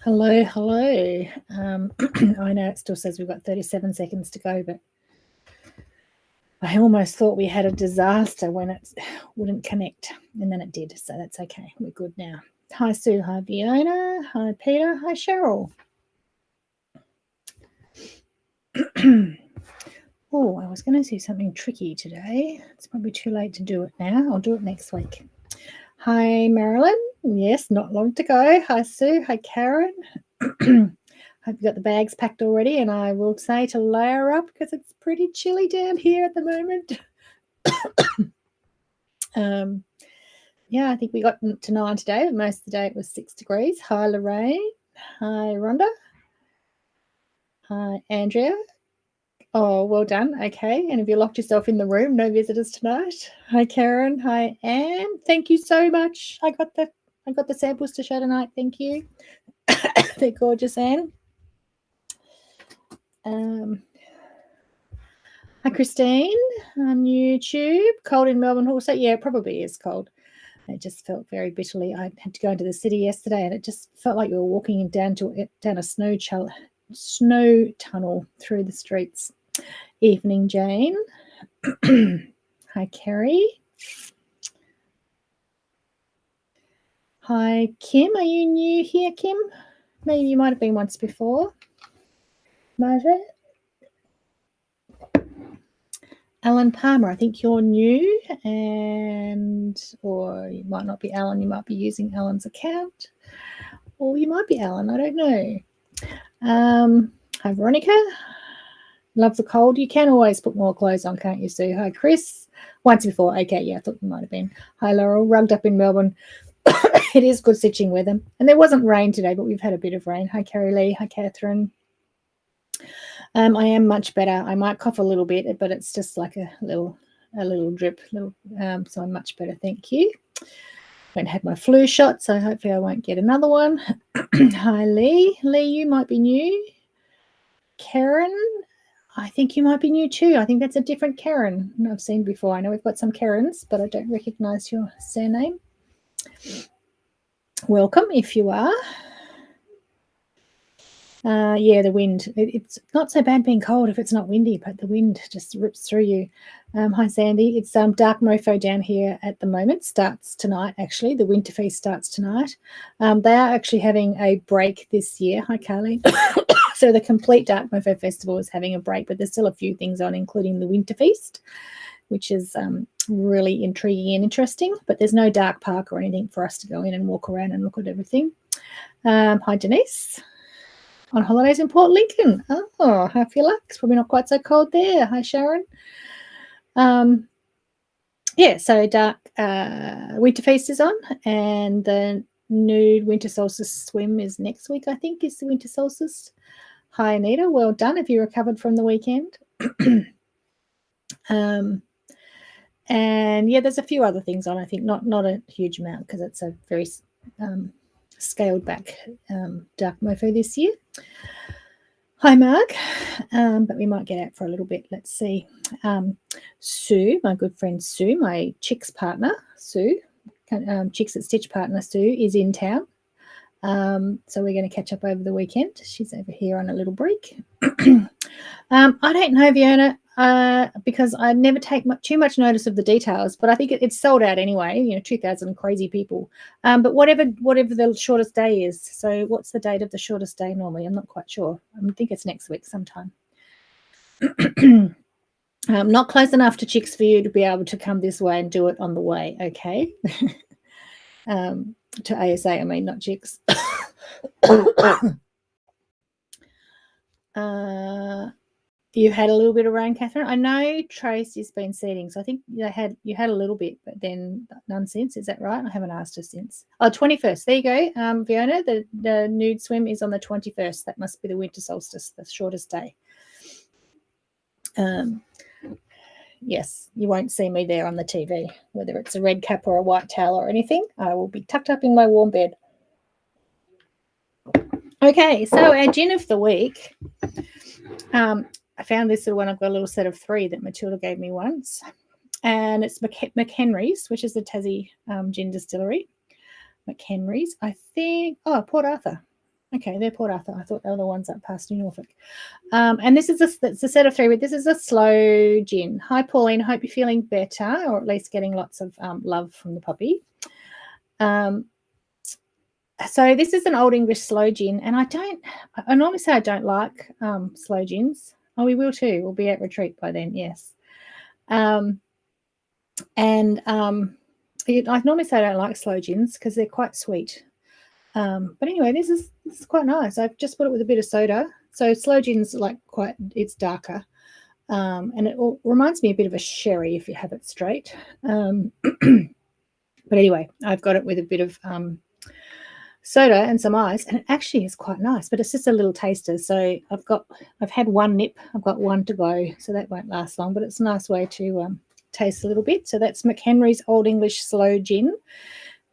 Hello, hello. I know it still says we've got 37 seconds to go, but I almost thought we had a disaster when it wouldn't connect, and then it did, so that's okay. We're good now. Hi, Sue. Hi, Fiona. Hi, Peter. Hi, Cheryl. Oh, I was going to do something tricky today. It's probably too late to do it now. I'll do it next week. Hi, Marilyn. Yes, not long to go. Hi, Sue. Hi, Karen. Hope you got the bags packed already, and I will say to layer up because it's pretty chilly down here at the moment. Yeah, I think we got to 9 today, but most of the day it was 6 degrees. Hi, Lorraine. Hi, Rhonda. Hi, Andrea. Oh, well done. Okay. And have you locked yourself in the room? No visitors tonight. Hi, Karen. Hi, Anne. Thank you so much. I got the samples to show tonight. Thank you. They're gorgeous, Anne. Hi, Christine on YouTube. Cold in Melbourne also. Yeah, it probably is cold. It just felt very bitterly. I had to go into the city yesterday, and it just felt like you were walking down a snow tunnel through the streets. Evening, Jane. Hi, Kerry. Hi, Kim. Are you new here, Kim? Maybe you might have been once before. Margaret. Alan Palmer, I think you're new, or you might not be Alan, you might be using Alan's account, or you might be Alan, I don't know. Hi, Veronica. Love the cold. You can always put more clothes on, can't you, Sue? Hi, Chris. Once before. Okay, yeah, I thought you might have been. Hi, Laurel. Rugged up in Melbourne. It is good stitching weather. And there wasn't rain today, but we've had a bit of rain. Hi, Carrie Lee. Hi, Catherine. I am much better. I might cough a little bit, but it's just like a little drip. So I'm much better. Thank you. I haven't had my flu shot, so hopefully I won't get another one. Hi, Lee. Lee, you might be new. Karen, I think you might be new too. I think that's a different Karen I've seen before. I know we've got some Karens, but I don't recognise your surname. Welcome if you are. Yeah, the wind. It's not so bad being cold if it's not windy, but the wind just rips through you. Hi, Sandy. It's Dark Mofo down here at the moment. Starts tonight, actually. The Winter Feast starts tonight. They are actually having a break this year. Hi, Carly. So the complete Dark Mofo Festival is having a break, but there's still a few things on, including the Winter Feast, which is really intriguing and interesting. But there's no dark park or anything for us to go in and walk around and look at everything. Hi, Denise. On holidays in Port Lincoln. Oh, how feel like? It's probably not quite so cold there. Hi, Sharon. Yeah, so Dark Winter Feast is on, and the nude winter solstice swim is next week, I think, is the winter solstice. Hi, Anita. Well done if you recovered from the weekend. And yeah, there's a few other things on. I think not a huge amount because it's a very scaled back Dark Mofo this year. Hi, Mark. But we might get out for a little bit. Let's see. Sue, my good friend Sue, my Chicks partner, Sue, Chicks at Stitch partner Sue, is in town. So we're going to catch up over the weekend. She's over here on a little break. I don't know, Fiona, because I never take too much notice of the details, but I think it's sold out anyway, 2,000 crazy people. But whatever the shortest day is. So what's the date of the shortest day normally? I'm not quite sure. I think it's next week sometime. Not close enough to Chicks for you to be able to come this way and do it on the way, okay? To ASA, I mean, not Chicks. You had a little bit of rain, Catherine. I know Tracy's been seeding, so I think you had a little bit, but then none since. Is that right? I haven't asked her since. Oh, 21st. There you go, Fiona. The nude swim is on the 21st. That must be the winter solstice, the shortest day. Yes, you won't see me there on the TV, whether it's a red cap or a white towel or anything. I will be tucked up in my warm bed. Okay, so our gin of the week. I found this little one. I've got a little set of 3 that Matilda gave me once. And it's McHenry's, which is the Tassie gin distillery. McHenry's, I think. Oh, Port Arthur. Okay, they're Port Arthur. I thought they were the ones up past New Norfolk. And this is it's a set of 3, but this is a slow gin. Hi, Pauline. Hope you're feeling better, or at least getting lots of love from the puppy. So this is an Old English slow gin, and I normally say I don't like slow gins. Oh, we will too. We'll be at retreat by then, yes. I normally say I don't like slow gins because they're quite sweet. But anyway, this is quite nice. I've just put it with a bit of soda. So slow gin's it's darker. And it reminds me a bit of a sherry if you have it straight. But anyway, I've got it with a bit of soda and some ice, and it actually is quite nice, but it's just a little taster. So I've had one nip, I've got one to go, so that won't last long, but it's a nice way to taste a little bit. So that's McHenry's Old English Slow Gin,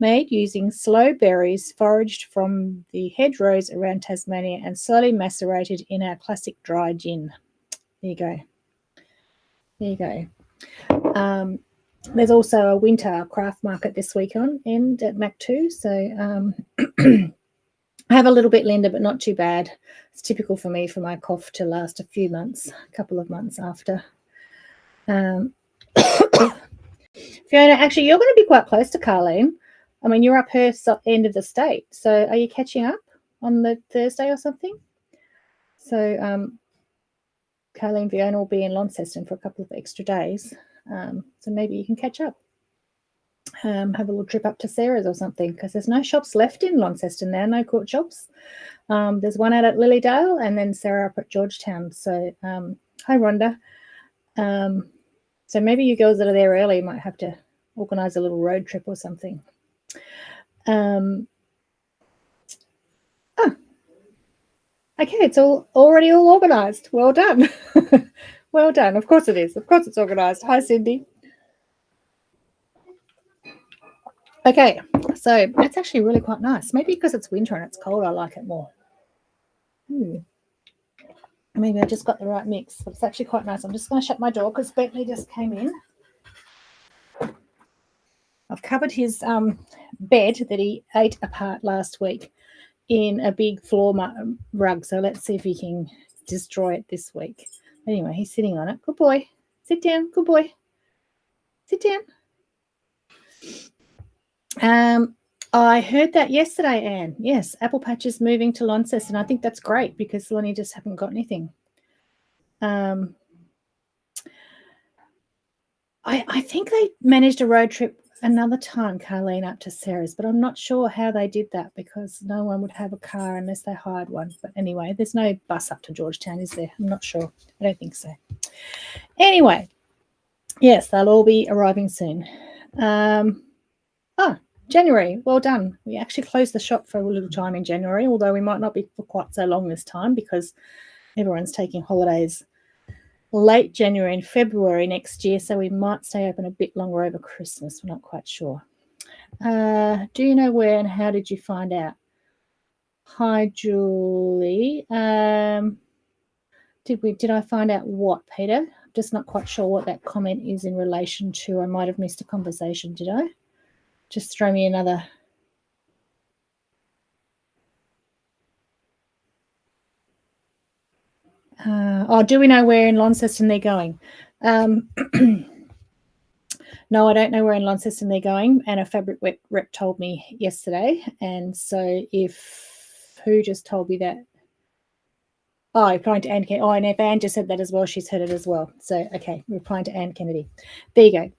made using slow berries foraged from the hedgerows around Tasmania and slowly macerated in our classic dry gin. There you go. There you go. There's also a winter craft market this weekend at Mac 2. So I have a little bit, Linda, but not too bad. It's typical for me for my cough to last a few months, a couple of months after. Fiona, actually, you're going to be quite close to Carleen. I mean, you're up her end of the state. So are you catching up on the Thursday or something? So Carleen and Fiona will be in Launceston for a couple of extra days. So maybe you can catch up. Have a little trip up to Sarah's or something, because there's no shops left in Launceston now, no court shops. There's one out at Lilydale and then Sarah up at Georgetown. So hi, Rhonda. So maybe you girls that are there early might have to organise a little road trip or something. Okay, it's already all organised. Well done. Well done. Of course it is. Of course it's organised. Hi, Cindy. Okay, so that's actually really quite nice. Maybe because it's winter and it's cold, I like it more. Maybe I just got the right mix, but it's actually quite nice. I'm just going to shut my door because Bentley just came in. I've covered his bed that he ate apart last week in a big floor rug, so let's see if he can destroy it this week. Anyway, he's sitting on it. Good boy. Sit down. Good boy. Sit down. I heard that yesterday, Anne. Yes, Apple Patch is moving to Launceston. I think that's great because Lonnie just haven't got anything. I think they managed a road trip another time, Carleen, up to Sarah's, but I'm not sure how they did that because no one would have a car unless they hired one. But anyway, there's no bus up to Georgetown, is there? I'm not sure. I don't think so. Anyway, yes, they'll all be arriving soon. January, well done. We actually closed the shop for a little time in January, although we might not be for quite so long this time because everyone's taking holidays late January and February next year, so we might stay open a bit longer over Christmas. We're not quite sure. Do you know where and how did you find out? Hi, Julie. Did I find out what, Peter? I'm just not quite sure what that comment is in relation to. I might have missed a conversation, did I? Just throw me another. Do we know where in Launceston they're going? No, I don't know where in Launceston they're going, and a fabric rep told me yesterday. And so who just told me that? Oh, replying to Anne Kennedy. Oh, and if Anne just said that as well, she's heard it as well. So, okay, replying to Anne Kennedy. There you go.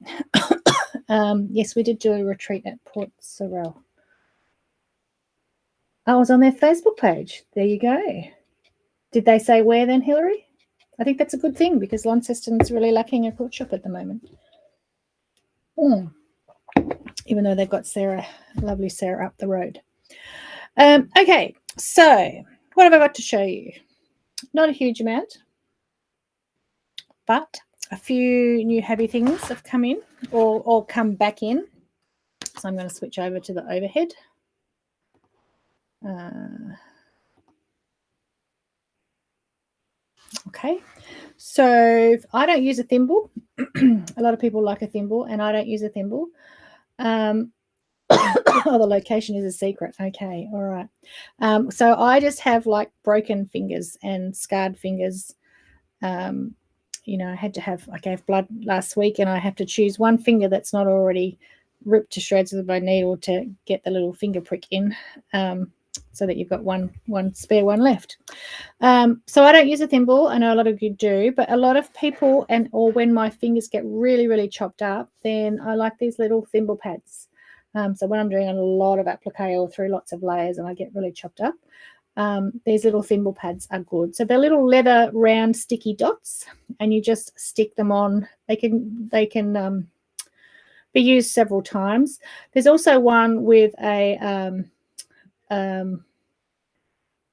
Yes, we did do a retreat at Port Sorrel. I was on their Facebook page. There you go. Did they say where then, Hillary? I think that's a good thing because Launceston's really lacking a court shop at the moment. Even though they've got Sarah, lovely Sarah up the road. Okay, so what have I got to show you? Not a huge amount, but a few new heavy things have come in or come back in. So I'm going to switch over to the overhead. Okay, so I don't use a thimble. A lot of people like a thimble, and I don't use a thimble. Oh, the location is a secret. Okay, all right. So I just have like broken fingers and scarred fingers. You know, I gave blood last week, and I have to choose one finger that's not already ripped to shreds with my needle to get the little finger prick in, so that you've got one spare one left. So I don't use a thimble. I know a lot of you do, but a lot of people, or when my fingers get really, really chopped up, then I like these little thimble pads. So when I'm doing a lot of applique or through lots of layers and I get really chopped up, these little thimble pads are good. So they're little leather round sticky dots, and you just stick them on. They can be used several times. There's also one with a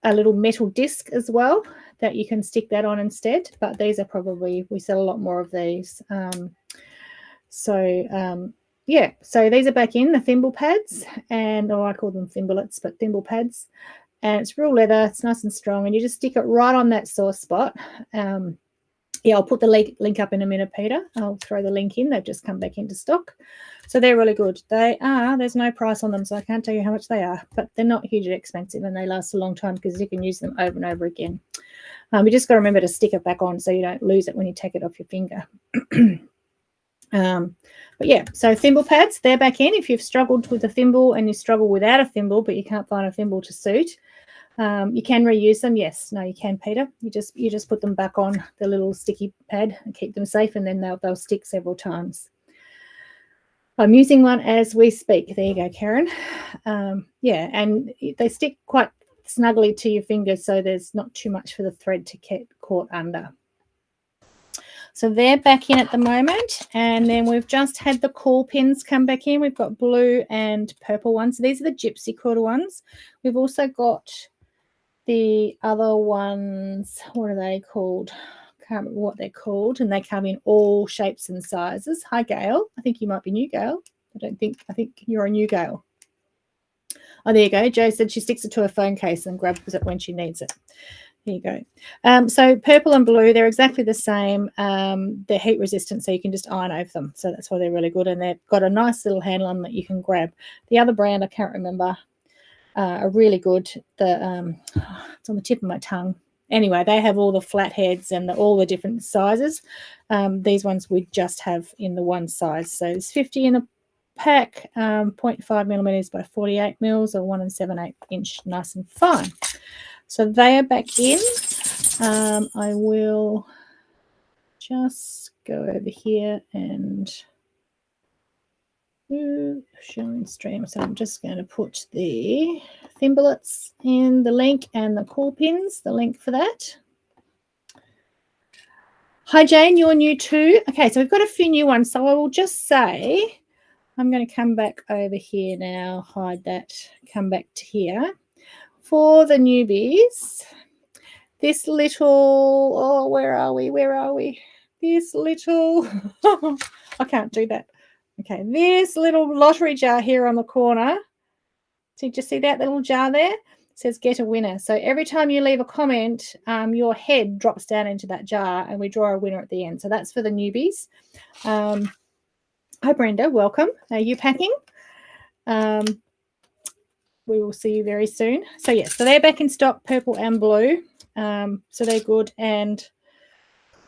little metal disc as well that you can stick that on instead. But these are probably, we sell a lot more of these. Yeah, so these are back in the thimble pads, and I call them thimblets, but thimble pads. And it's real leather, it's nice and strong, and you just stick it right on that sore spot. Yeah, I'll put the link up in a minute, Peter. I'll throw the link in. They've just come back into stock. So they're really good. There's no price on them, so I can't tell you how much they are, but they're not hugely expensive, and they last a long time because you can use them over and over again. You just got to remember to stick it back on so you don't lose it when you take it off your finger. But yeah, so thimble pads, they're back in. If you've struggled with a thimble and you struggle without a thimble, but you can't find a thimble to suit, you can reuse them. Yes, no, you can, Peter. You just put them back on the little sticky pad and keep them safe, and then they'll stick several times. I'm using one as we speak. There you go, Karen. Yeah, and they stick quite snugly to your fingers, so there's not too much for the thread to get caught under. So they're back in at the moment, and then we've just had the caul pins come back in. We've got blue and purple ones. So these are the gypsy quarter ones. We've also got the other ones. What are they called? Can't remember what they're called, and they come in all shapes and sizes. Hi, Gail. I think you might be new, Gail. I think you're a new Gail. Oh, there you go. Jo said she sticks it to her phone case and grabs it when she needs it. There you go. So purple and blue, they're exactly the same. They're heat resistant, so you can just iron over them. So that's why they're really good. And they've got a nice little handle on that you can grab. The other brand, I can't remember, are really good. It's on the tip of my tongue. Anyway, they have all the flat heads and all the different sizes. These ones we just have in the one size. So it's 50 in a pack, 0.5 millimeters by 48 mils, or 1 7/8 inch, nice and fine. So they are back in. I will just go over here and showing stream. So I'm just going to put the thimblets in the link and the caul pins, the link for that. Hi, Jane, you're new too. Okay, so we've got a few new ones. So I will just say, I'm going to come back over here now, hide that, come back to here. For the newbies, this little, where are we? This little, I can't do that. Okay, this little lottery jar here on the corner. So you just see that little jar there? It says get a winner. So every time you leave a comment, your head drops down into that jar and we draw a winner at the end. So that's for the newbies. Hi, Brenda, welcome. Are you packing? We will see you very soon. So yes, so they're back in stock, purple and blue. So they're good, and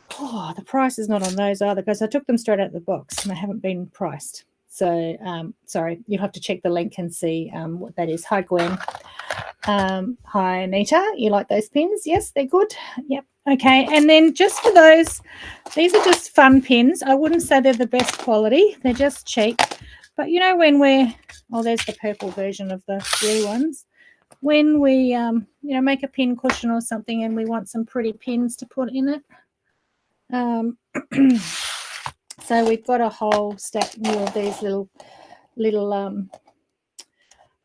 the price is not on those either because I took them straight out of the box and they haven't been priced. So sorry, you'll have to check the link and see what that is. Hi, Gwen. Hi, Anita. You like those pins? Yes, they're good. Yep. Okay, and then just for those, these are just fun pins. I wouldn't say they're the best quality. They're just cheap. But you know when there's the purple version of the blue ones. When we, make a pin cushion or something and we want some pretty pins to put in it. So we've got a whole stack more of these little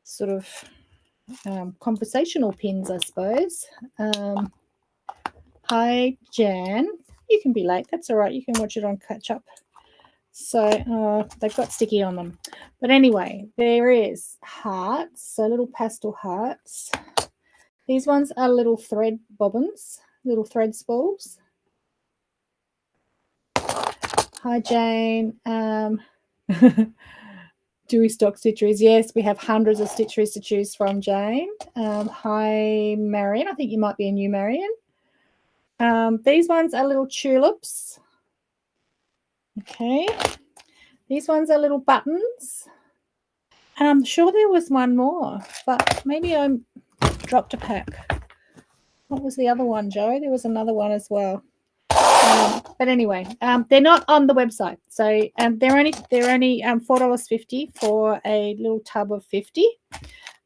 sort of conversational pins, I suppose. Hi, Jan. You can be late. That's all right. You can watch it on catch up. So they've got sticky on them. But anyway, there is hearts, so little pastel hearts. These ones are little thread bobbins, little thread spools. Hi, Jane. Do we stock stitcheries? Yes, we have hundreds of stitcheries to choose from, Jane. Hi, Marion. I think you might be a new Marion. These ones are little tulips. Okay. These ones are little buttons. And I'm sure there was one more, but maybe I dropped a pack. What was the other one, Joe? There was another one as well. But anyway, they're not on the website, so they're only $4.50 for a little tub of 50.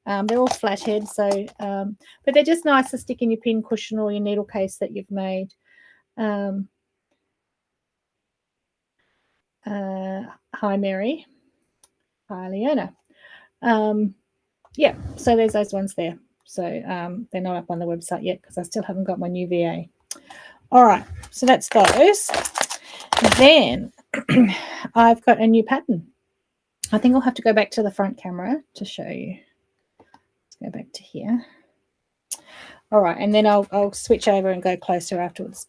They're all flathead, so but they're just nice to stick in your pin cushion or your needle case that you've made. Hi, Mary. Hi, Leona. Yeah, so there's those ones there. So they're not up on the website yet because I still haven't got my new VA. All right, so that's those. Then I've got a new pattern. I think I'll have to go back to the front camera to show you. Let's go back to here. All right, and then I'll switch over and go closer afterwards.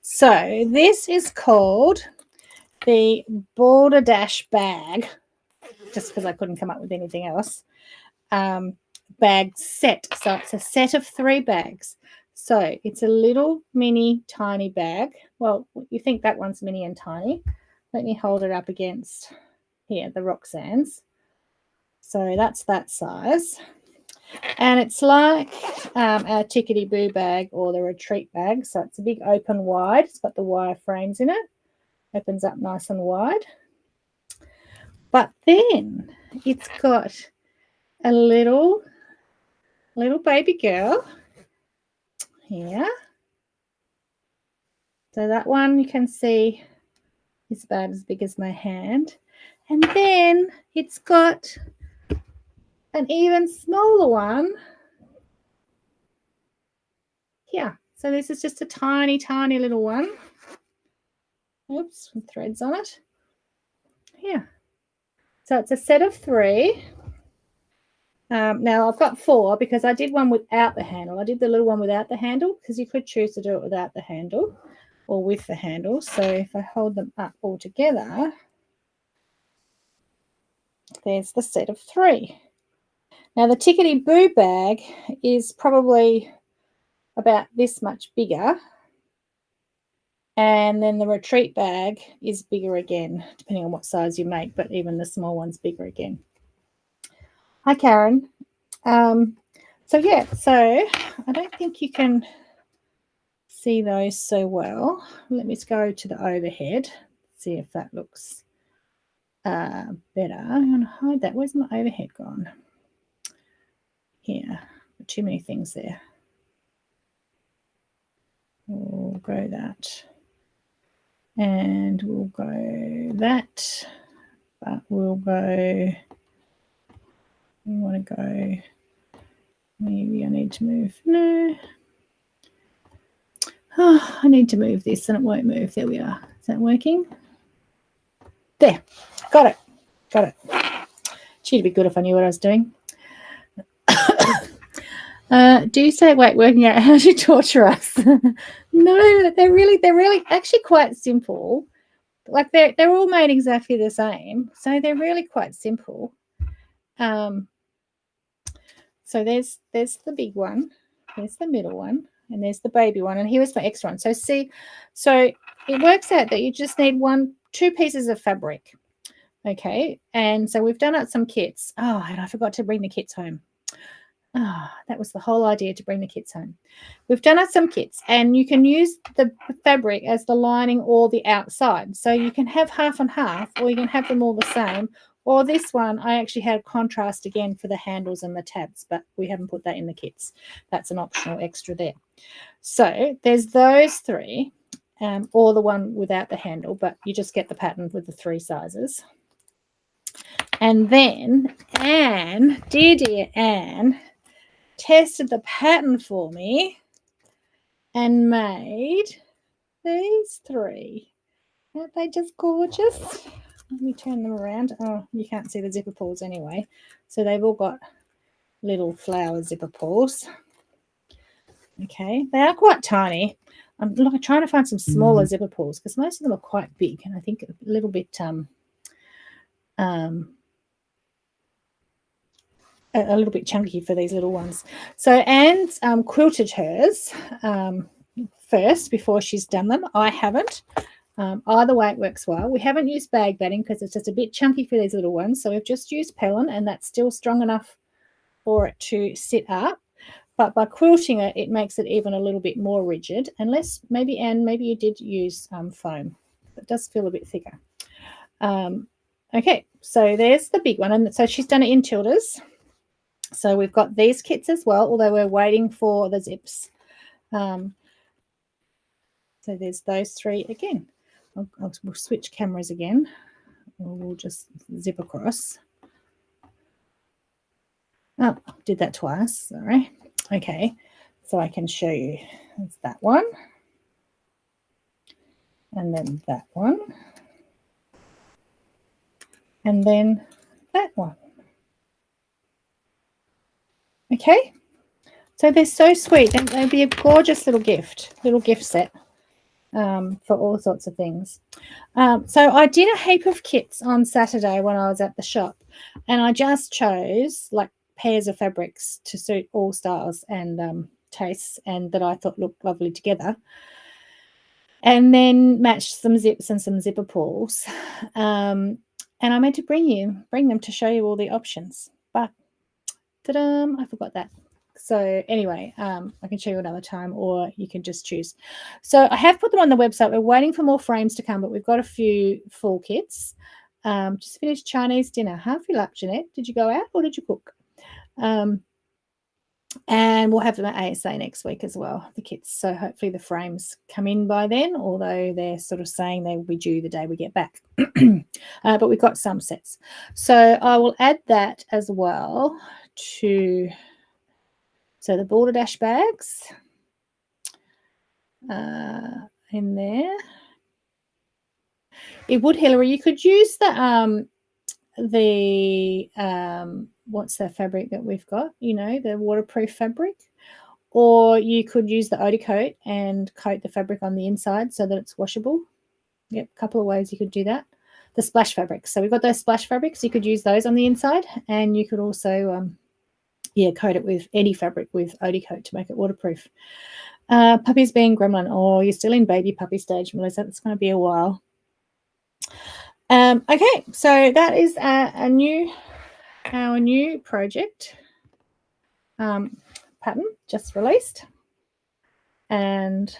So this is called the Balderdash bag, just because I couldn't come up with anything else. Bag set. So it's a set of 3 bags. So it's a little mini tiny bag. Well, you think that one's mini and tiny. Let me hold it up against here, the Roxanne's. So that's that size. And it's like our Tickety Boo bag or the retreat bag. So it's a big open wide. It's got the wire frames in it. Opens up nice and wide. But then it's got a little baby girl here. So that one you can see is about as big as my hand. And then it's got an even smaller one here. So this is just a tiny, tiny little one. Oops, with threads on it. Here. So it's a set of 3. Now I've got 4 because I did one without the handle. I did the little one without the handle because you could choose to do it without the handle or with the handle. So if I hold them up all together, there's the set of 3. Now the Tickety Boo bag is probably about this much bigger. And then the retreat bag is bigger again, depending on what size you make, but even the small one's bigger again. Hi, Karen. So I don't think you can see those so well. Let me just go to the overhead, see if that looks better. I'm going to hide that. Where's my overhead gone? Here. Too many things there. We'll go that. And we'll go that. But we'll go... We want to go, maybe I need to move, no. Oh, I need to move this and it won't move. There we are. Is that working? There, got it. Gee, it'd be good if I knew what I was doing. Do you say, wait, working out how to torture us? No, they're really actually quite simple. Like they're all made exactly the same. So they're really quite simple. So there's the big one, there's the middle one, and there's the baby one, and here's my extra one. So see, so it works out that you just need 2 pieces of fabric. Okay, and so we've done out some kits. Oh, and I forgot to bring the kits home. Ah, that was the whole idea, to bring the kits home. We've done out some kits, and you can use the fabric as the lining or the outside. So you can have half and half, or you can have them all the same. Or this one, I actually had contrast again for the handles and the tabs, but we haven't put that in the kits. That's an optional extra there. So there's those 3, or the one without the handle, but you just get the pattern with the 3 sizes. And then Anne, dear Anne, tested the pattern for me and made these 3. Aren't they just gorgeous? Let me turn them around. Oh, you can't see the zipper pulls anyway. So they've all got little flower zipper pulls. Okay, they are quite tiny. I'm trying to find some smaller zipper pulls because most of them are quite big, and I think a little bit a little bit chunky for these little ones. So Anne's quilted hers first before she's done them. I haven't. Either way, it works well. We haven't used bag batting because it's just a bit chunky for these little ones. So we've just used Pellon, and that's still strong enough for it to sit up. But by quilting it, it makes it even a little bit more rigid. Unless maybe, Anne, maybe you did use foam. It does feel a bit thicker. Okay, so there's the big one. And so she's done it in tildes. So we've got these kits as well, although we're waiting for the zips. So there's those three again. We'll switch cameras again. We'll just zip across. Oh, did that twice. Sorry. Okay, so I can show you. It's that one. And then that one. And then that one. Okay, so they're so sweet. And they'd be a gorgeous little gift set for all sorts of things. So I did a heap of kits on Saturday when I was at the shop, and I just chose like pairs of fabrics to suit all styles and tastes, and that I thought looked lovely together, and then matched some zips and some zipper pulls. And I meant to bring them to show you all the options, but I forgot that. So anyway, I can show you another time, or you can just choose. So I have put them on the website. We're waiting for more frames to come, but we've got a few full kits. Just finished Chinese dinner. How do you like, Jeanette? Did you go out or did you cook? And we'll have them at ASA next week as well, the kits. So hopefully the frames come in by then, although they're sort of saying they will be due the day we get back. But we've got some sets. So I will add that as well to... So the Balderdash bags in there. It would, Hillary, you could use the what's the fabric that we've got? You know, the waterproof fabric, or you could use the Odie coat and coat the fabric on the inside so that it's washable. Yep, a couple of ways you could do that. The splash fabrics. So we've got those splash fabrics. You could use those on the inside, and you could also coat it with any fabric with Odie coat to make it waterproof. Puppies being gremlin. Oh, you're still in baby puppy stage, Melissa. It's going to be a while. Okay, so that is our new project pattern just released, and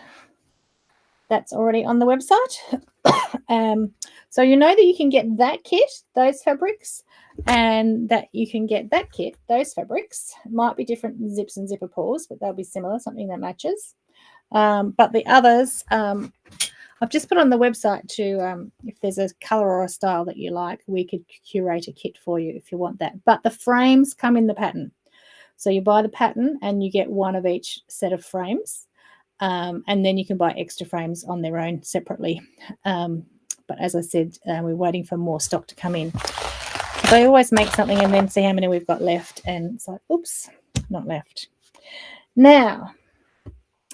that's already on the website. So you know that you can get that kit, those fabrics, and that you can get that kit, those fabrics. Might be different zips and zipper pulls, but they'll be similar, something that matches. But the others, I've just put on the website to, if there's a colour or a style that you like, we could curate a kit for you if you want that. But the frames come in the pattern. So you buy the pattern and you get one of each set of frames. And then you can buy extra frames on their own separately. But as I said, we're waiting for more stock to come in. So they always make something and then see how many we've got left. And it's like, oops, not left. Now,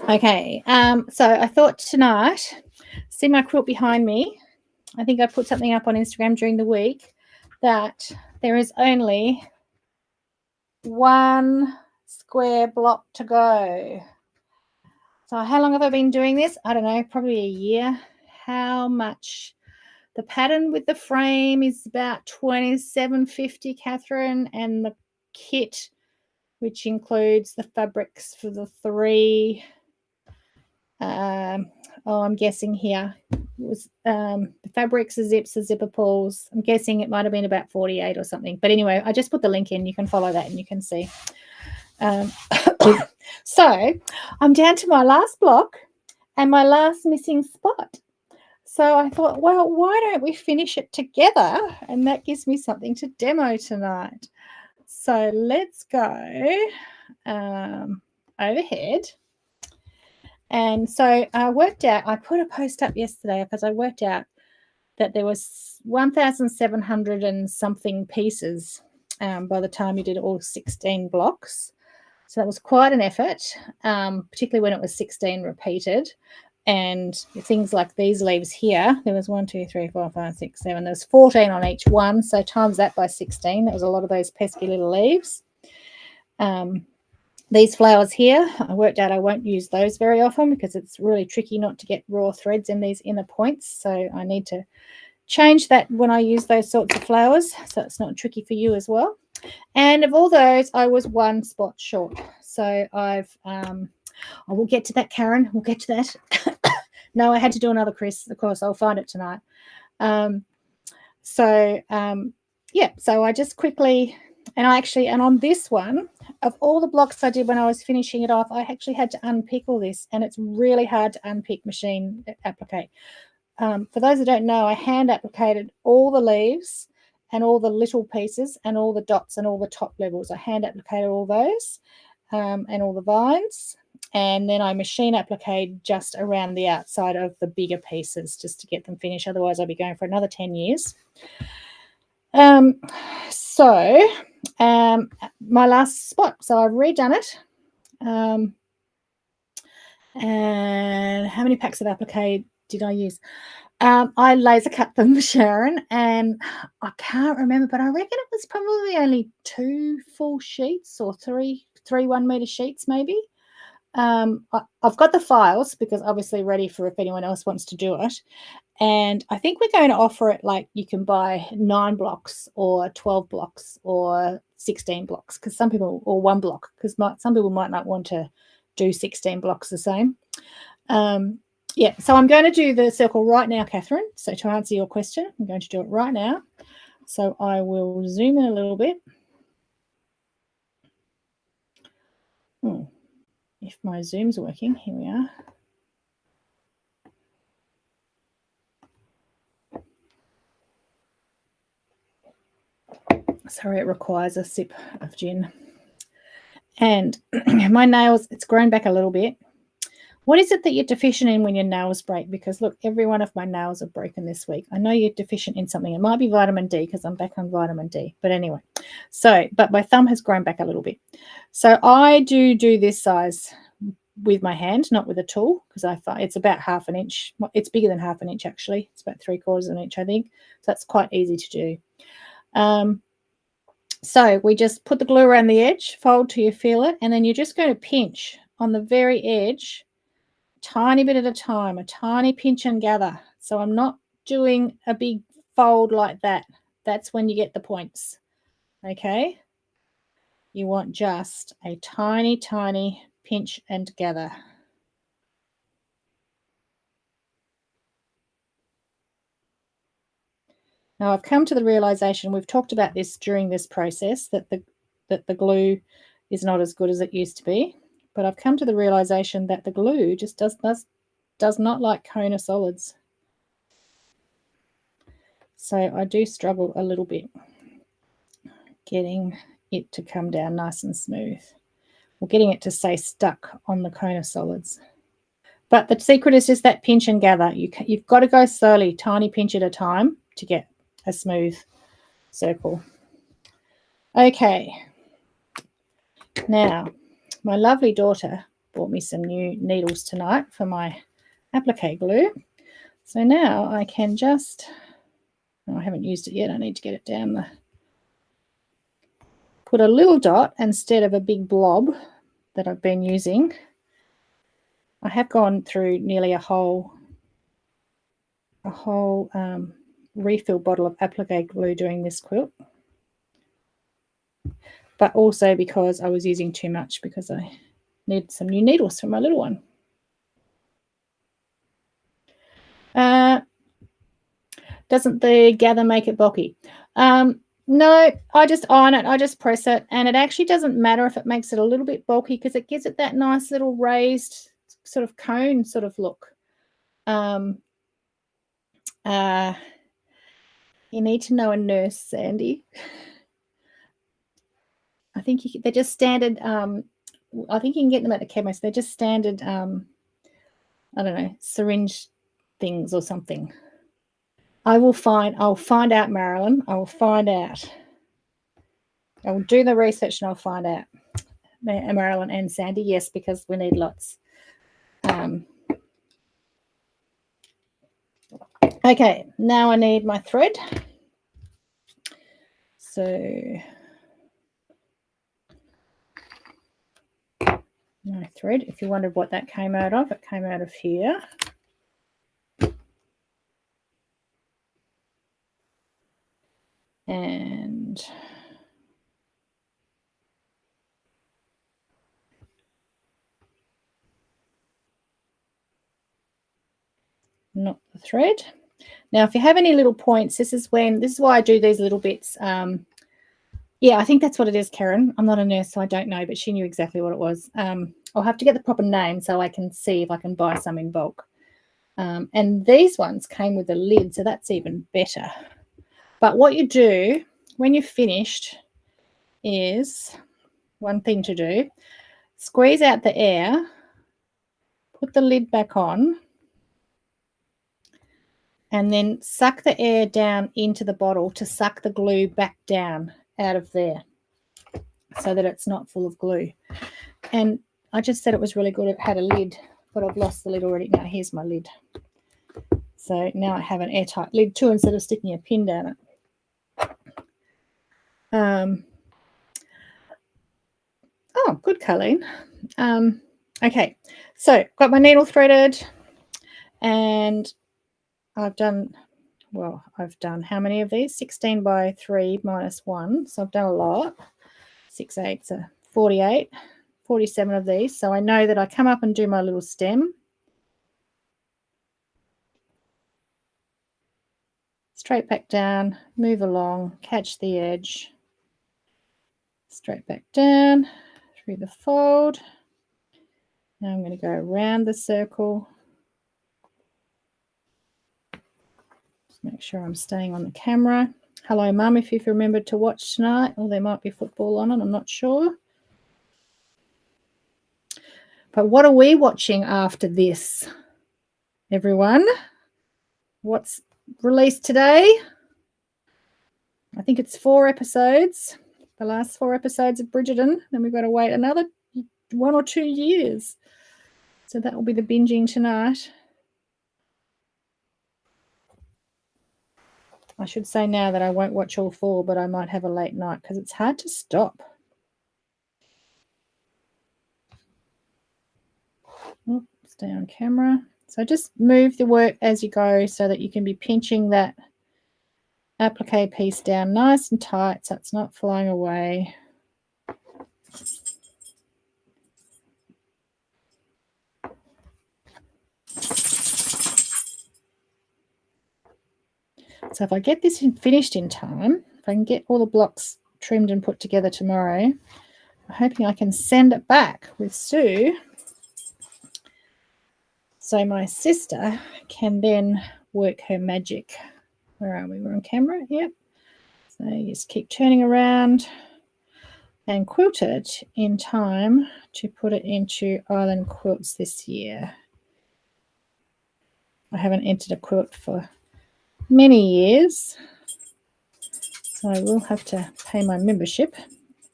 okay, so I thought tonight, see my quilt behind me? I think I put something up on Instagram during the week that there is only one square block to go. So how long have I been doing this? I don't know, probably a year. How much? The pattern with the frame is about $27.50, Catherine, and the kit, which includes the fabrics for the three. I'm guessing here was the fabrics, the zips, the zipper pulls. I'm guessing it might have been about 48 or something. But anyway, I just put the link in. You can follow that and you can see. So I'm down to my last block and my last missing spot. So I thought, well, why don't we finish it together? And that gives me something to demo tonight. So let's go overhead. And so I worked out, I put a post up yesterday because I worked out that there was 1,700 and something pieces by the time you did all 16 blocks. So that was quite an effort, particularly when it was 16 repeated. And things like these leaves here, there was 1, 2, 3, 4, 5, 6, 7. There was 14 on each one. So times that by 16. That was a lot of those pesky little leaves. These flowers here, I worked out I won't use those very often because it's really tricky not to get raw threads in these inner points. So I need to change that when I use those sorts of flowers, so it's not tricky for you as well. And of all those, I was one spot short. So I will get to that, Karen. We'll get to that. No, I had to do another crease. Of course, I'll find it tonight. Yeah, so I just quickly, and on this one, of all the blocks I did when I was finishing it off, I actually had to unpick all this, and it's really hard to unpick machine applique. For those that don't know, I hand applicated all the leaves and all the little pieces and all the dots and all the top levels. I hand applicated all those and all the vines, and then I machine appliqued just around the outside of the bigger pieces just to get them finished. Otherwise, I'll be going for another 10 years. My last spot. So I've redone it. And how many packs of applique did I use? I laser cut them, Sharon, and I can't remember, but I reckon it was probably only 2 full sheets or three 1 meter sheets, maybe. I've got the files because obviously ready for if anyone else wants to do it. And I think we're going to offer it like you can buy 9 blocks or 12 blocks or 16 blocks because some people, or 1 block, because some people might not want to do 16 blocks the same. Yeah, so I'm going to do the circle right now, Catherine. So to answer your question, I'm going to do it right now. So I will zoom in a little bit. If my zoom's working, here we are. Sorry, it requires a sip of gin. And my nails, it's grown back a little bit. What is it that you're deficient in when your nails break? Because look, every one of my nails are broken this week. I know you're deficient in something. It might be vitamin D because I'm back on vitamin D. But anyway, but my thumb has grown back a little bit. So I do this size with my hand, not with a tool, because I find it's about 1/2 inch. It's bigger than 1/2 inch, actually. It's about 3/4 of an inch, I think. So that's quite easy to do. So we just put the glue around the edge, fold till you feel it, and then you're just going to pinch on the very edge, tiny bit at a time, a tiny pinch and gather. So I'm not doing a big fold like that. That's when you get the points. Okay? You want just a tiny, tiny pinch and gather. Now I've come to the realization, we've talked about this during this process, that the glue is not as good as it used to be. But I've come to the realization that the glue just does not like Kona solids. So I do struggle a little bit getting it to come down nice and smooth, or getting it to stay stuck on the Kona solids. But the secret is just that pinch and gather. You've got to go slowly, tiny pinch at a time to get a smooth circle. Okay. Now, my lovely daughter bought me some new needles tonight for my applique glue. So now I can just, I haven't used it yet. I need to get it down the, put a little dot instead of a big blob that I've been using. I have gone through nearly a whole refill bottle of applique glue doing this quilt, but also because I was using too much because I need some new needles for my little one. Doesn't the gather make it bulky? No, I just iron it, I just press it, and it actually doesn't matter if it makes it a little bit bulky because it gives it that nice little raised sort of cone sort of look. You need to know a nurse, Sandy. I think they're just standard. I think you can get them at the chemist. They're just standard, I don't know, syringe things or something. I'll find out, Marilyn. I will find out. I will do the research and I'll find out. Marilyn and Sandy, yes, because we need lots. Okay, now I need my thread. So No thread. If you wondered what that came out of, it came out of here. And not the thread. Now, if you have any little points, this is why I do these little bits. Yeah, I think that's what it is, Karen. I'm not a nurse, so I don't know, but she knew exactly what it was. I'll have to get the proper name so I can see if I can buy some in bulk. And these ones came with a lid, so that's even better. But what you do when you're finished is one thing to do. Squeeze out the air, put the lid back on, and then suck the air down into the bottle to suck the glue back down out of there so that it's not full of glue. And I just said it was really good. It had a lid, but I've lost the lid already. Now here's my lid. So now I have an airtight lid too instead of sticking a pin down it. Oh, good, Colleen. Okay, so got my needle threaded, and I've done how many of these? 16 by 3 minus 1. So I've done a lot. 6 8 so 48, 47 of these. So I know that I come up and do my little stem. Straight back down, move along, catch the edge. Straight back down, through the fold. Now I'm going to go around the circle. Just make sure I'm staying on the camera. Hello, Mum, if you've remembered to watch tonight. Or there might be football on it, I'm not sure. But what are we watching after this, everyone? What's released today? I think it's 4 episodes. The last 4 episodes of Bridgerton. Then we've got to wait another 1 or 2 years. So that will be the binging tonight. I should say now that I won't watch all 4, but I might have a late night because it's hard to stop. Oh, stay on camera. So just move the work as you go so that you can be pinching that applique piece down nice and tight so it's not flying away. So if I get this finished in time, if I can get all the blocks trimmed and put together tomorrow, I'm hoping I can send it back with Sue so my sister can then work her magic. Where are we? We're on camera? Yep. So you just keep turning around and quilt it in time to put it into Island Quilts this year. I haven't entered a quilt for many years, so I will have to pay my membership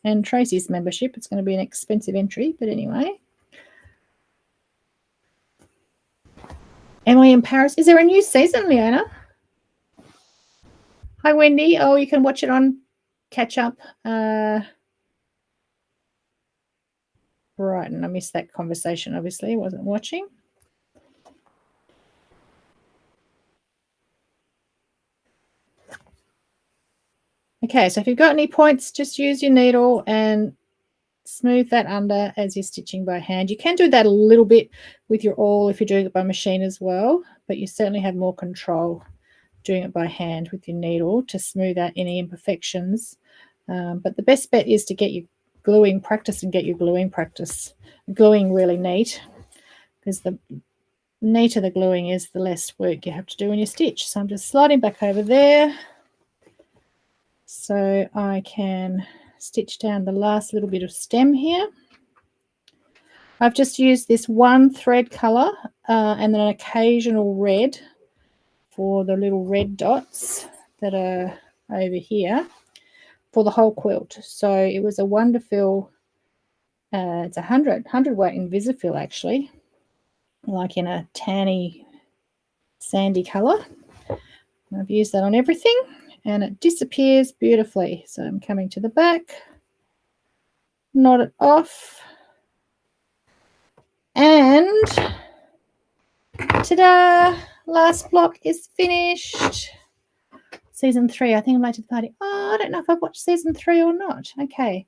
and Tracy's membership. It's going to be an expensive entry, but anyway. Emily in Paris. Is there a new season, Leona? Hi, Wendy. Oh, you can watch it on catch up. Brighton. I missed that conversation, obviously. I wasn't watching. Okay, so if you've got any points, just use your needle and smooth that under as you're stitching by hand. You can do that a little bit with your awl if you're doing it by machine as well, but you certainly have more control doing it by hand with your needle to smooth out any imperfections. But the best bet is to get your gluing practice and get your gluing practice. Gluing really neat, because the neater the gluing is, the less work you have to do in your stitch. So I'm just sliding back over there so I can stitch down the last little bit of stem here. I've just used this one thread color and then an occasional red for the little red dots that are over here for the whole quilt. So it was a Wonderfill, it's 100 weight Invisifil actually, like in a tanny sandy color. I've used that on everything and it disappears beautifully. So I'm coming to the back, knot it off, And ta-da! Last block is finished. Season 3. I think I'm late to the party. Oh, I don't know if I've watched season 3 or not. Okay.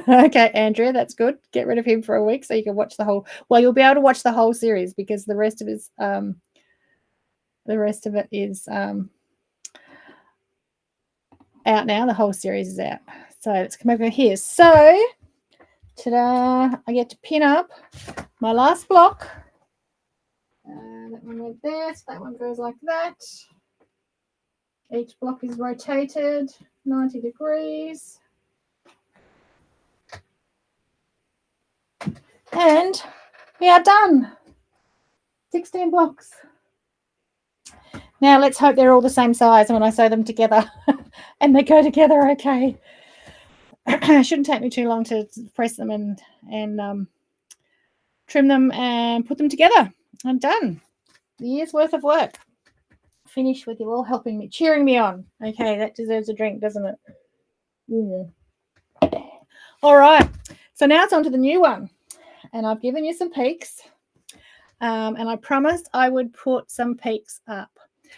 Okay, Andrea, that's good. Get rid of him for a week so you can watch the whole. Well, you'll be able to watch the whole series because the rest of it is out now. The whole series is out. So let's come over here. So, ta-da! I get to pin up my last block. That one went there. So that one goes like that. Each block is rotated 90 degrees. And we are done. 16 blocks. Now let's hope they're all the same size when I sew them together and they go together okay. It shouldn't take me too long to press them and trim them and put them together. I'm done. The year's worth of work. Finished with you all helping me, cheering me on. Okay, that deserves a drink, doesn't it? Yeah. All right. So now it's on to the new one. And I've given you some peaks. And I promised I would put some peaks up.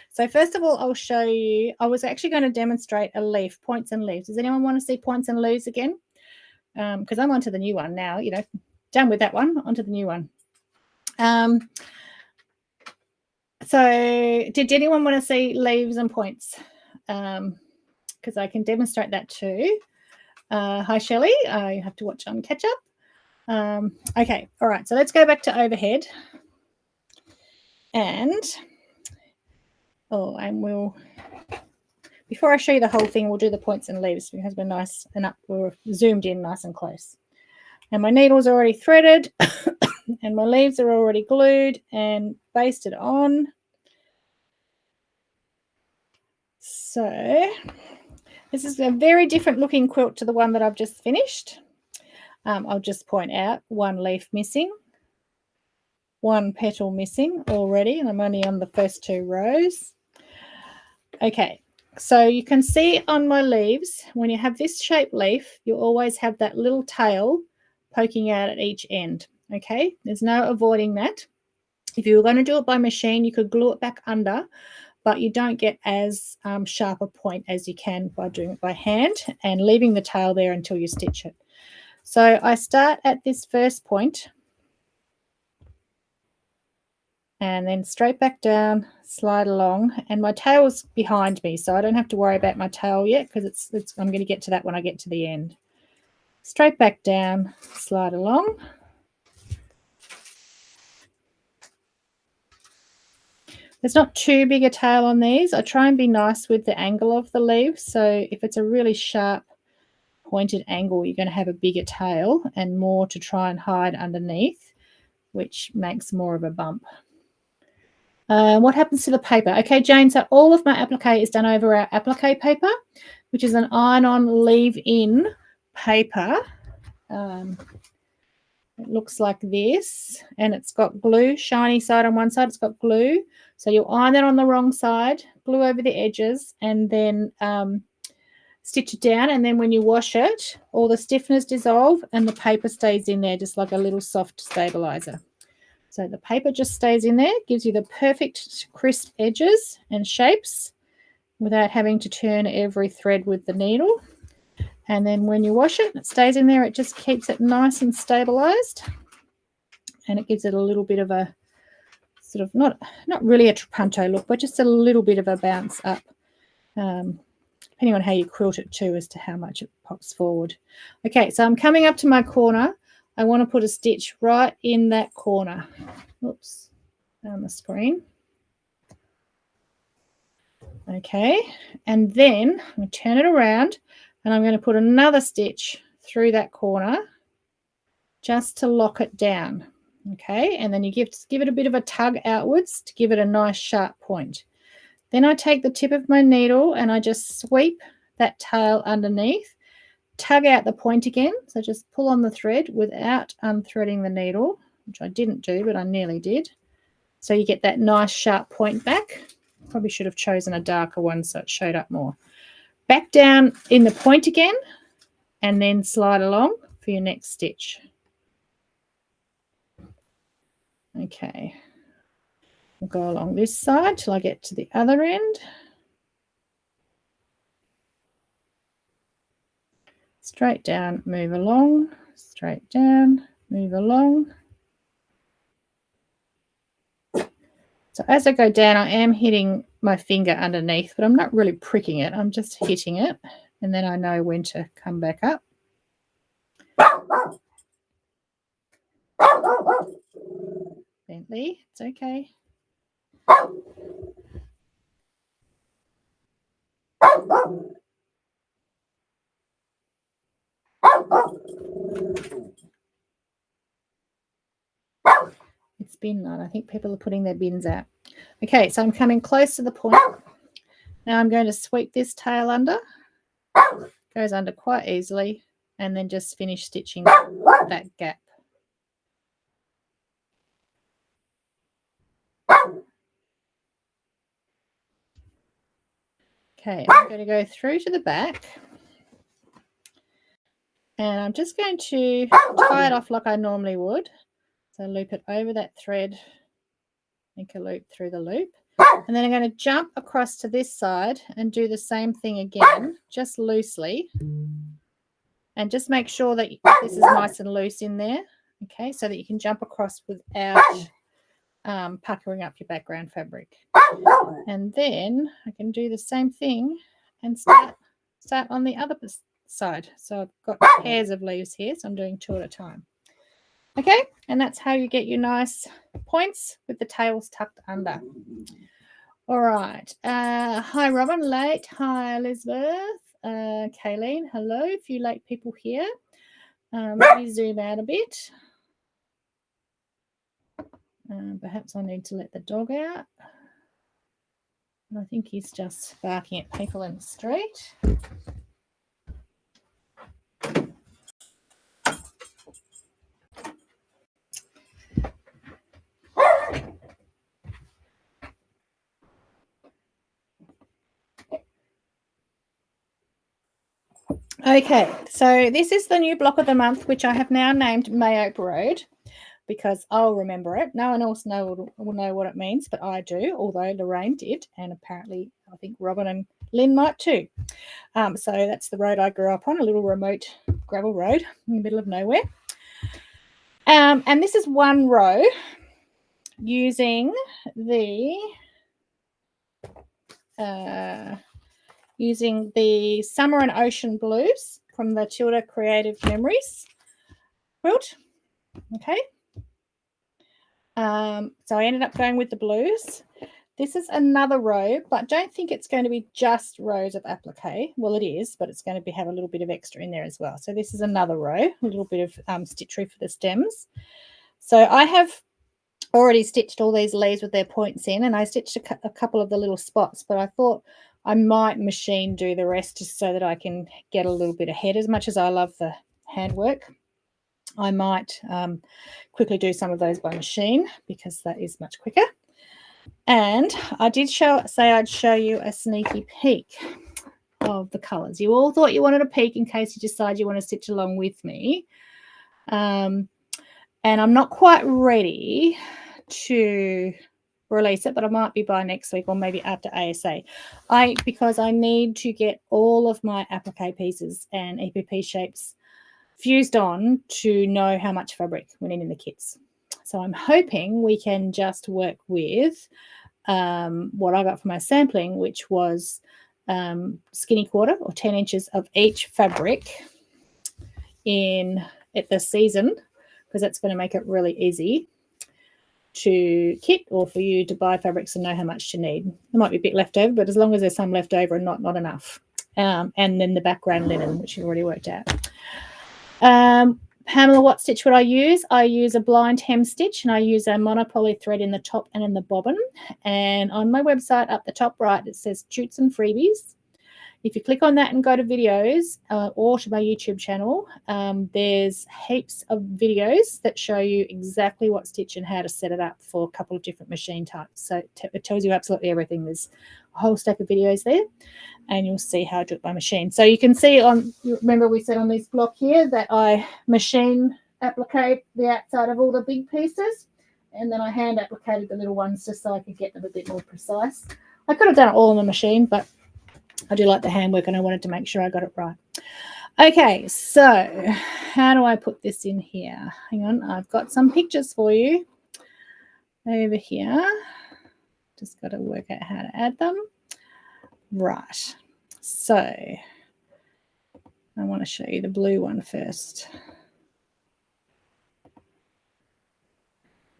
So first of all, I'll show you, I was actually going to demonstrate a leaf, points and leaves. Does anyone want to see points and leaves again? Because I'm onto the new one now, you know, done with that one, onto the new one. So did anyone want to see leaves and points? Because I can demonstrate that too. Hi, Shelley. I have to watch on catch up. Okay, all right. So let's go back to overhead. And we'll, before I show you the whole thing, we'll do the points and leaves because we're nice and up, we're zoomed in nice and close. And my needle's already threaded and my leaves are already glued and basted on. So this is a very different looking quilt to the one that I've just finished. I'll just point out one leaf missing, one petal missing already, and I'm only on the first 2 rows. Okay, so you can see on my leaves, when you have this shaped leaf, you always have that little tail poking out at each end. Okay, there's no avoiding that. If you were going to do it by machine, you could glue it back under, but you don't get as sharp a point as you can by doing it by hand and leaving the tail there until you stitch it. So I start at this first point and then straight back down, slide along, and my tail's behind me, so I don't have to worry about my tail yet because I'm going to get to that when I get to the end. Straight back down, slide along. There's not too big a tail on these. I try and be nice with the angle of the leaves, so if it's a really sharp pointed angle, you're going to have a bigger tail and more to try and hide underneath, which makes more of a bump. What happens to the paper? Okay, Jane, so all of my applique is done over our applique paper, which is an iron-on leave-in paper. It looks like this, and it's got glue, shiny side on one side, it's got glue. So you'll iron it on the wrong side, glue over the edges, and then stitch it down. And then when you wash it, all the stiffness dissolve and the paper stays in there just like a little soft stabilizer. So the paper just stays in there, gives you the perfect crisp edges and shapes without having to turn every thread with the needle. And then when you wash it, it stays in there. It just keeps it nice and stabilized. And it gives it a little bit of a sort of, not really a trapunto look, but just a little bit of a bounce up. Depending on how you quilt it too as to how much it pops forward. Okay, so I'm coming up to my corner. I want to put a stitch right in that corner. Oops, on the screen. Okay, and then I'm going to turn it around and I'm going to put another stitch through that corner just to lock it down. Okay, and then you give it a bit of a tug outwards to give it a nice sharp point. Then I take the tip of my needle and I just sweep that tail underneath, tug out the point again. So just pull on the thread without unthreading the needle, which I didn't do, but I nearly did. So you get that nice sharp point back. Probably should have chosen a darker one so it showed up more. Back down in the point again and then slide along. for your next stitch. Okay, we'll go along this side till I get to the other end. Straight down, move along, straight down, move along. So as I go down, I am hitting my finger underneath, but I'm not really pricking it. I'm just hitting it, and then I know when to come back up. Bentley, it's okay. It's bin night. I think people are putting their bins out. Okay, so I'm coming close to the point. Now I'm going to sweep this tail under. Goes under quite easily, and then just finish stitching that gap. Okay, I'm going to go through to the back, and I'm just going to tie it off like I normally would. So loop it over that thread, make a loop through the loop, and then I'm going to jump across to this side and do the same thing again, just loosely, and just make sure that this is nice and loose in there, okay, so that you can jump across without puckering up your background fabric. And then I can do the same thing and start on the other side. So I've got pairs of leaves here, so I'm doing 2 at a time. Okay, and that's how you get your nice points with the tails tucked under. All right. Hi, Robin. Late. Hi, Elizabeth. Kayleen. Hello. A few late people here. Let me zoom out a bit. Perhaps I need to let the dog out. I think he's just barking at people in the street. Okay, so this is the new block of the month, which I have now named Maaoupe Road, because I'll remember it. No one else will know what it means, but I do, although Lorraine did, and apparently I think Robin and Lynn might too. So that's the road I grew up on, a little remote gravel road in the middle of nowhere. And this is one row using the Summer and Ocean Blues from the Tilda Creative Memories quilt. Okay. So I ended up going with the blues. This is another row, but don't think it's going to be just rows of applique. Well, it is, but it's going to have a little bit of extra in there as well. So this is another row, a little bit of stitchery for the stems. So I have already stitched all these leaves with their points in, and I stitched a couple of the little spots, but I thought I might machine do the rest just so that I can get a little bit ahead. As much as I love the handwork, I might quickly do some of those by machine because that is much quicker. And I did say I'd show you a sneaky peek of the colours. You all thought you wanted a peek in case you decide you want to stitch along with me. And I'm not quite ready to release it, but I might be by next week or maybe after ASA. Because I need to get all of my applique pieces and EPP shapes fused on to know how much fabric we need in the kits. So I'm hoping we can just work with what I got from my sampling, which was skinny quarter or 10 inches of each fabric at the season, because that's going to make it really easy to kit or for you to buy fabrics and know how much you need. There might be a bit left over, but as long as there's some left over and not enough. And then the background linen, which you've already worked out. Pamela, what stitch would I use? I use a blind hem stitch, and I use a monopoly thread in the top and in the bobbin. And on my website up the top right, it says Toots and Freebies. If you click on that and go to videos or to my YouTube channel, there's heaps of videos that show you exactly what stitch and how to set it up for a couple of different machine types. So it tells you absolutely everything. There's a whole stack of videos there, and you'll see how I do it by machine. So you can see on, remember we said on this block here that I machine applique the outside of all the big pieces, and then I hand applicated the little ones just so I could get them a bit more precise. I could have done it all on the machine, but I do like the handwork and I wanted to make sure I got it right. Okay, so how do I put this in here? Hang on, I've got some pictures for you over here. Just got to work out how to add them. Right, so I want to show you the blue one first,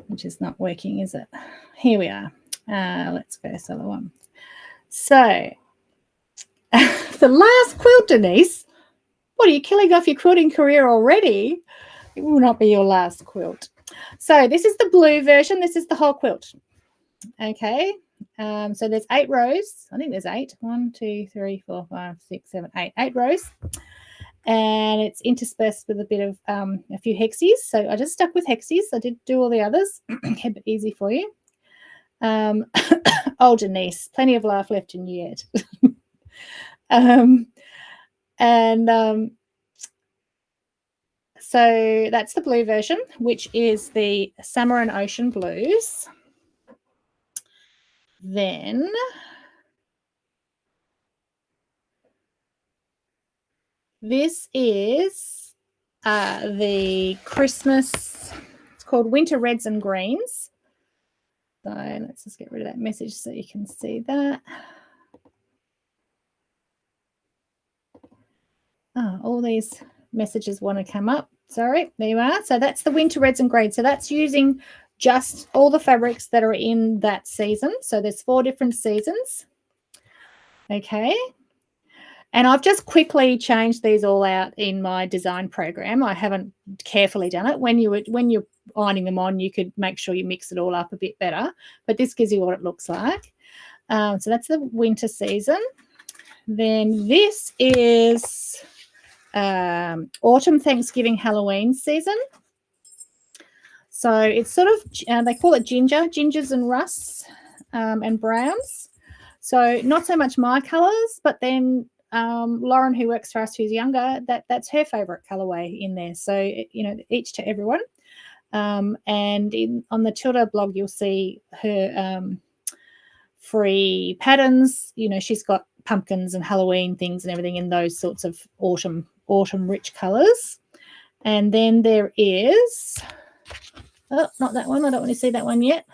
which is not working, is it? Here we are. Let's go to the other one. So the last quilt, Denise. What, are you killing off your quilting career already? It will not be your last quilt. So this is the blue version. This is the whole quilt. Okay. So there's 8 rows. I think there's 8. 1, 2, 3, 4, 5, 6, 7, 8. 8 rows. And it's interspersed with a bit of a few hexies. So I just stuck with hexies. I did do all the others. Kept it easy for you. Oh, Denise, plenty of laugh left in you yet. So that's the blue version, which is the Summer and Ocean Blues. Then this is the Christmas, it's called Winter Reds and Greens. So let's just get rid of that message so you can see that. Oh, all these messages want to come up. Sorry, there you are. So that's the Winter Reds and Greens. So that's using just all the fabrics that are in that season. So there's 4 different seasons. Okay. And I've just quickly changed these all out in my design program. I haven't carefully done it. When you're ironing them on, you could make sure you mix it all up a bit better. But this gives you what it looks like. So that's the winter season. Then this is autumn, Thanksgiving, Halloween season. So it's sort of, they call it gingers and rusts and browns. So not so much my colours, but then Lauren, who works for us, who's younger, that's her favourite colourway in there. So, you know, each to everyone. And on the Tilda blog, you'll see her free patterns. You know, she's got pumpkins and Halloween things and everything in those sorts of autumn rich colours. And then there is, oh, not that one. I don't want to see that one yet.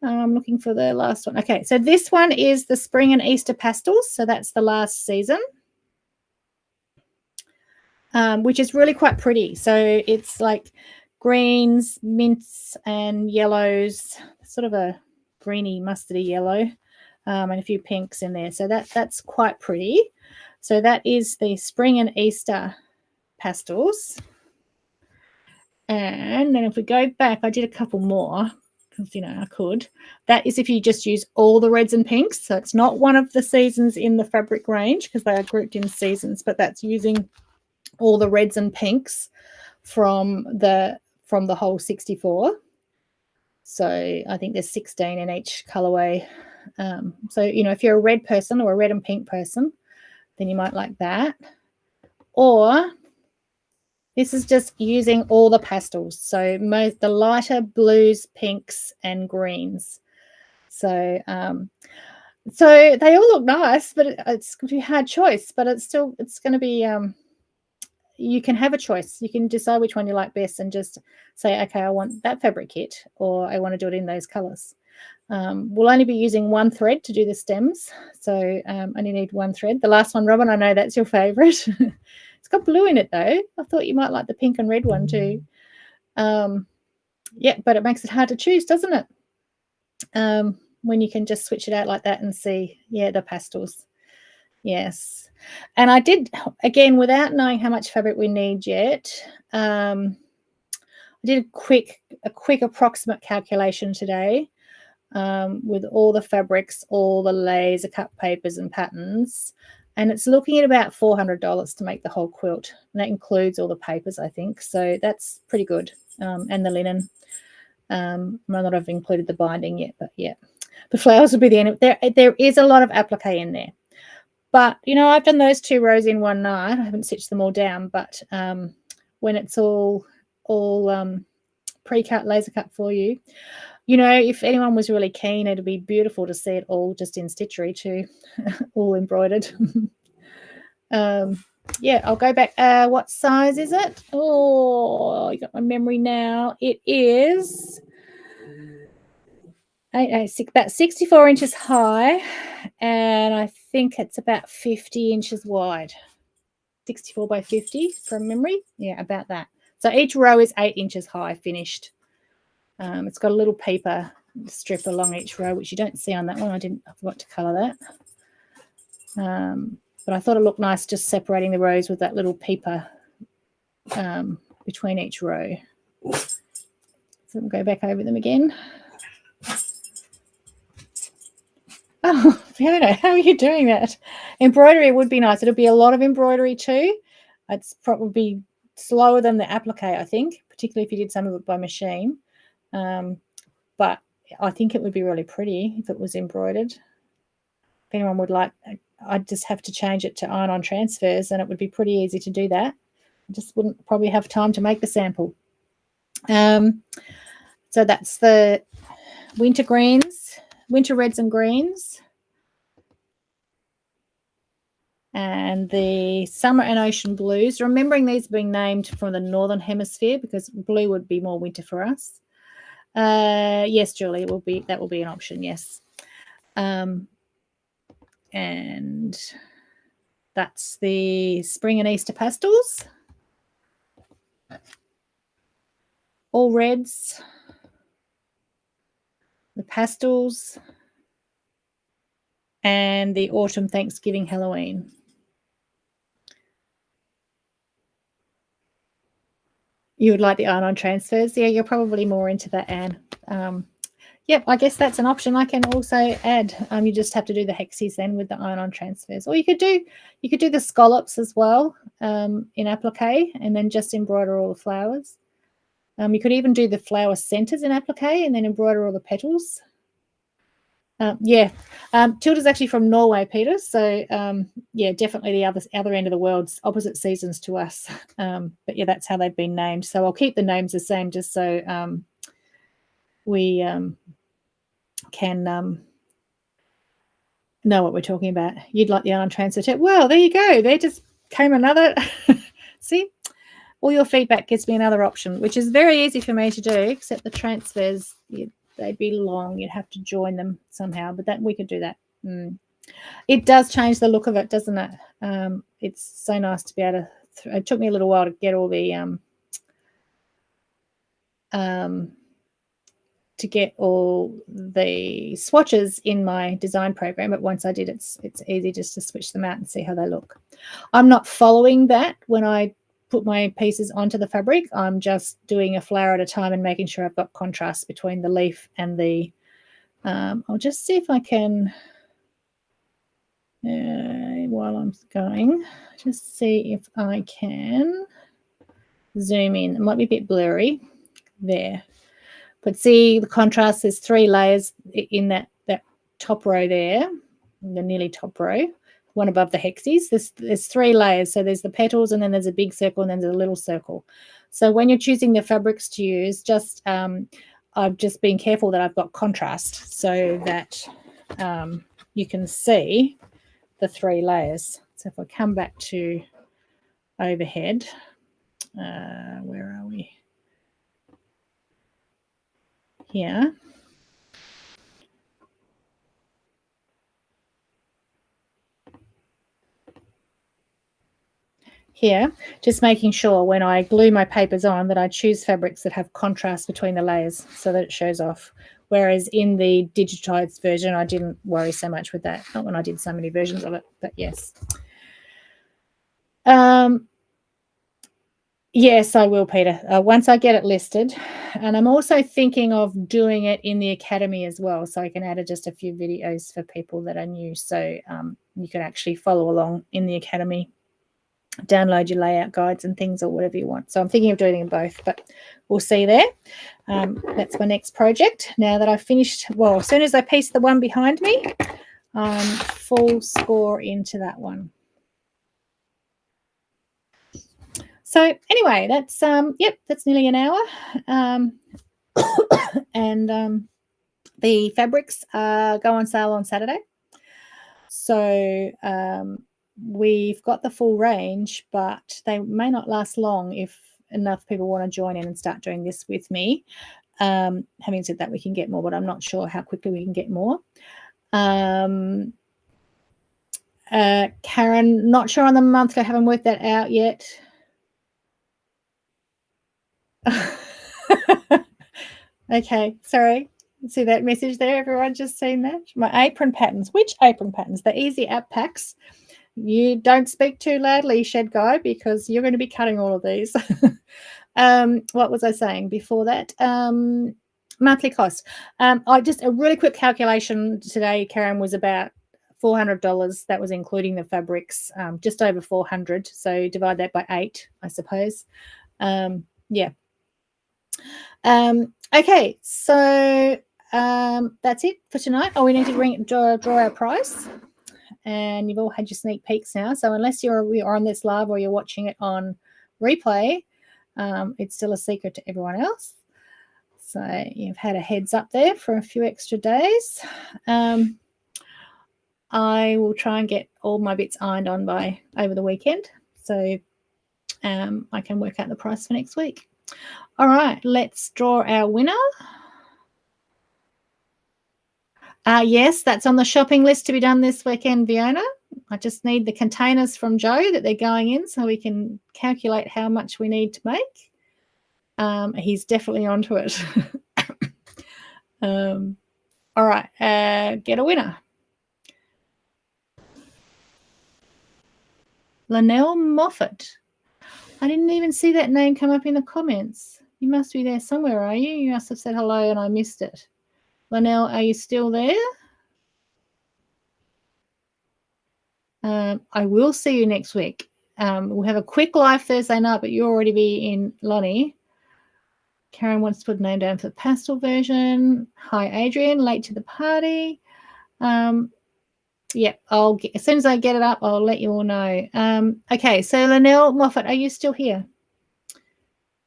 I'm looking for the last one. Okay, so this one is the Spring and Easter pastels. So that's the last season, which is really quite pretty. So it's like greens, mints, and yellows, sort of a greeny, mustardy yellow, and a few pinks in there. So that's quite pretty. So that is the Spring and Easter pastels. And then if we go back, I did a couple more, because, you know, I could. That is if you just use all the reds and pinks. So it's not one of the seasons in the fabric range, because they are grouped in seasons, but that's using all the reds and pinks from the whole 64. So I think there's 16 in each colorway. So, you know, if you're a red person or a red and pink person, then you might like that. Or this is just using all the pastels. So the lighter blues, pinks, and greens. So so they all look nice, but it's going to be a hard choice. But it's going to be, you can have a choice. You can decide which one you like best and just say, okay, I want that fabric kit, or I want to do it in those colors. We'll only be using one thread to do the stems. So only need one thread. The last one, Robin, I know that's your favorite. It's got blue in it though. I thought you might like the pink and red one too. Yeah, but it makes it hard to choose, doesn't it? When you can just switch it out like that and see, yeah, the pastels. Yes. And I did, again, without knowing how much fabric we need yet, I did a quick approximate calculation today with all the fabrics, all the laser cut papers and patterns. And it's looking at about $400 to make the whole quilt. And that includes all the papers, I think. So that's pretty good. And the linen. I might not have included the binding yet, but yeah. The flowers would be the end. There is a lot of applique in there. But, you know, I've done those 2 rows in one night. I haven't stitched them all down, but when it's all pre-cut, laser cut for you, you know, if anyone was really keen, it'd be beautiful to see it all just in stitchery too, all embroidered. Yeah, I'll go back. What size is it? Oh, I got my memory now. It is about 64 inches high, and I think it's about 50 inches wide. 64 by 50 from memory. Yeah, about that. So each row is 8 inches high, finished. It's got a little paper strip along each row, which you don't see on that one. I forgot to colour that. But I thought it looked nice just separating the rows with that little paper between each row. So we'll go back over them again. Oh, Fiona, how are you doing that? Embroidery would be nice. It'll be a lot of embroidery too. It's probably slower than the applique, I think, particularly if you did some of it by machine. But I think it would be really pretty if it was embroidered. If anyone would like, I'd just have to change it to iron-on transfers, and it would be pretty easy to do that. I just wouldn't probably have time to make the sample. So that's the winter greens, winter reds and greens, and the summer and ocean blues. Remembering these being named from the northern hemisphere because blue would be more winter for us. Yes, Julie, that will be an option. Yes, and that's the spring and Easter pastels, all reds, the pastels, and the autumn Thanksgiving Halloween. You would like the iron-on transfers? Yeah, you're probably more into that, Anne. Yep, I guess that's an option I can also add. You just have to do the hexies then with the iron-on transfers. Or you could do the scallops as well in applique and then just embroider all the flowers. You could even do the flower centers in applique and then embroider all the petals. Yeah, Tilda's actually from Norway, Peter. So yeah, definitely the other end of the world's opposite seasons to us. But yeah, that's how they've been named. So I'll keep the names the same just so we can know what we're talking about. You'd like the iron transfer tip. Well, there you go. There just came another. See, all your feedback gives me another option, which is very easy for me to do, except the transfers, they'd be long. You'd have to join them somehow, but that we could do that. It does change the look of it, doesn't it? It's so nice to be able to. It took me a little while to get all the swatches in my design program, but once I did, it's easy just to switch them out and see how they look. I'm not following that when I put my pieces onto the fabric. I'm just doing a flower at a time and making sure I've got contrast between the leaf and the I'll just see if I can while I'm going, just see if I can zoom in. It might be a bit blurry there, but see the contrast. There's 3 layers in that top row there, the nearly top row, one above the hexies. There's 3 layers. So there's the petals, and then there's a big circle, and then there's a little circle. So when you're choosing the fabrics to use, just I've just been careful that I've got contrast so that you can see the 3 layers. So if I come back to overhead, where are we? Here. Here, just making sure when I glue my papers on that I choose fabrics that have contrast between the layers so that it shows off. Whereas in the digitized version, I didn't worry so much with that. Not when I did so many versions of it, but yes. Yes, I will, Peter, once I get it listed. And I'm also thinking of doing it in the Academy as well, so I can add just a few videos for people that are new, so you can actually follow along in the Academy. download your layout guides and things or whatever you want. So I'm thinking of doing them both, but we'll see there. That's my next project. Now that I've finished, well, as soon as I piece the one behind me, full score into that one. So anyway, that's that's nearly an hour. And the fabrics go on sale on Saturday. So we've got the full range, but they may not last long if enough people want to join in and start doing this with me. Having said that, we can get more, but I'm not sure how quickly we can get more. Karen, not sure on the monthly. I haven't worked that out yet. Okay, sorry. See that message there? Everyone just seen that? My apron patterns. Which apron patterns? The easy app packs. You don't speak too loudly, Shed Guy, because you're going to be cutting all of these. What was I saying before that? Monthly cost. I just a really quick calculation today, Karen, was about $400. That was including the fabrics, just over 400. So divide that by 8, I suppose. Yeah. Okay, so that's it for tonight. Oh, we need to draw our price. And you've all had your sneak peeks now. So unless you're on this live or you're watching it on replay, it's still a secret to everyone else. So you've had a heads up there for a few extra days. I will try and get all my bits ironed on by over the weekend. So I can work out the price for next week. All right, let's draw our winner. Yes, that's on the shopping list to be done this weekend, Fiona. I just need the containers from Joe that they're going in so we can calculate how much we need to make. He's definitely onto it. All right, get a winner. Linnell Moffat. I didn't even see that name come up in the comments. You must be there somewhere, are you? You must have said hello and I missed it. Linnell, are you still there? I will see you next week. We'll have a quick live Thursday night, but you'll already be in Lonnie. Karen wants to put a name down for the pastel version. Hi, Adrian. Late to the party. Yeah, as soon as I get it up, I'll let you all know. Okay, so Linnell Moffat, are you still here?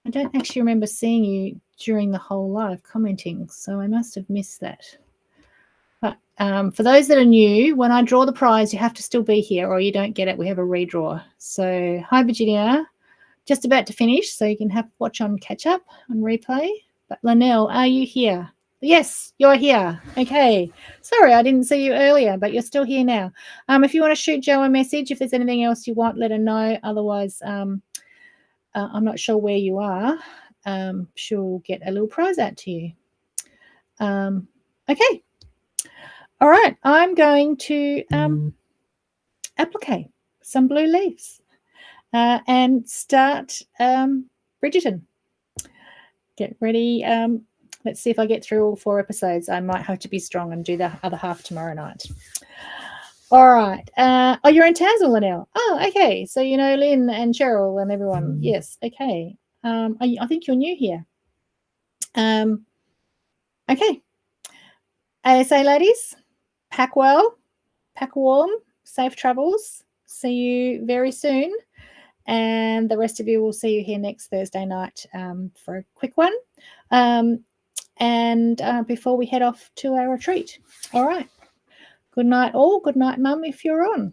I don't actually remember seeing you during the whole live commenting, so I must have missed that. But for those that are new, when I draw the prize, you have to still be here or you don't get it. We have a redraw. So hi, Virginia. Just about to finish, so you can watch on catch up on replay. But Linnell, are you here? Yes, you're here. Okay. Sorry, I didn't see you earlier, but you're still here now. If you want to shoot Jo a message, if there's anything else you want, let her know. Otherwise, I'm not sure where you are. She'll get a little prize out to you. Okay. All right. I'm going to applique some blue leaves and start Bridgerton. Get ready. Let's see if I get through all 4 episodes. I might have to be strong and do the other half tomorrow night. All right. Oh, you're in Townsville, Linnell. Oh, okay. So you know Lynn and Cheryl and everyone. Yes. Okay. I think you're new here. Okay. ASA ladies, pack well, pack warm, safe travels. See you very soon. And the rest of you will see you here next Thursday night for a quick one. And before we head off to our retreat. All right. Good night all. Good night, Mum, if you're on.